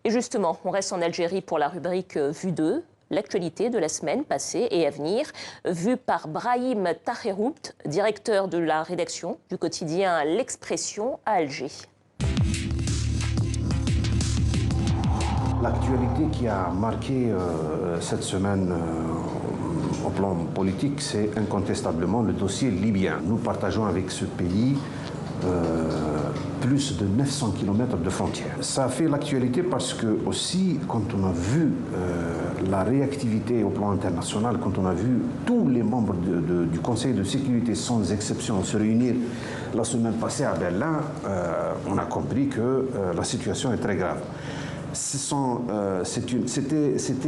Et justement, on reste en Algérie pour la rubrique Vue 2, l'actualité de la semaine passée et à venir, vue par Brahim Taherout, directeur de la rédaction du quotidien L'Expression à Alger. L'actualité qui a marqué cette semaine au plan politique, c'est incontestablement le dossier libyen. Nous partageons avec ce pays plus de 900 km de frontières. Ça a fait l'actualité parce que aussi, quand on a vu la réactivité au plan international, quand on a vu tous les membres du Conseil de sécurité, sans exception, se réunir la semaine passée à Berlin, on a compris que la situation est très grave. C'était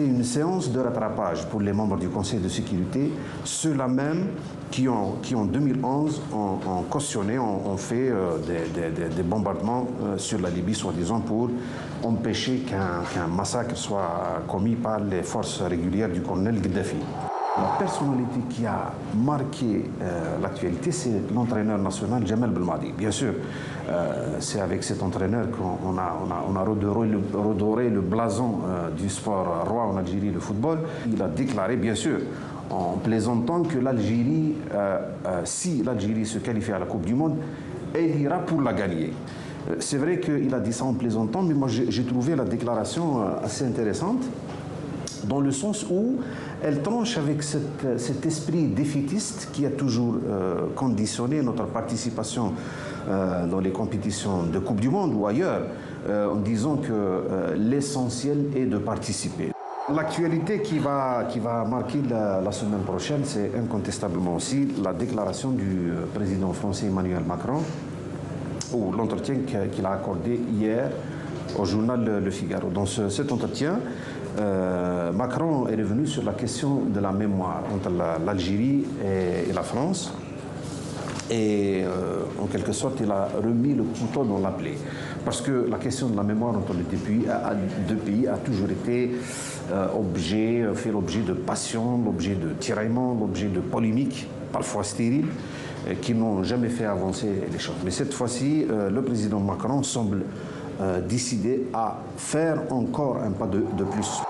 une séance de rattrapage pour les membres du Conseil de sécurité, ceux-là même qui en 2011 ont cautionné, ont fait des bombardements sur la Libye, soi-disant pour empêcher qu'un massacre soit commis par les forces régulières du colonel Gaddafi. La personnalité qui a marqué l'actualité, c'est l'entraîneur national Djemal Belmadi. Bien sûr, c'est avec cet entraîneur qu'on a redoré le blason du sport roi en Algérie, le football. Il a déclaré, bien sûr, en plaisantant que l'Algérie, si l'Algérie se qualifie à la Coupe du Monde, elle ira pour la gagner. C'est vrai qu'il a dit ça en plaisantant, mais moi j'ai trouvé la déclaration assez intéressante, dans le sens où elle tranche avec cet esprit défaitiste qui a toujours conditionné notre participation dans les compétitions de Coupe du Monde ou ailleurs, en disant que l'essentiel est de participer. L'actualité qui va marquer la semaine prochaine, c'est incontestablement aussi la déclaration du président français Emmanuel Macron, ou l'entretien qu'il a accordé hier au journal Le Figaro. Dans cet entretien, Macron est revenu sur la question de la mémoire entre l'Algérie et la France. Et en quelque sorte, il a remis le couteau dans la plaie. Parce que la question de la mémoire entre les deux pays a toujours été fait l'objet de passion, l'objet de tiraillements, l'objet de polémiques, parfois stériles, qui n'ont jamais fait avancer les choses. Mais cette fois-ci, le président Macron semble décidé à faire encore un pas de plus.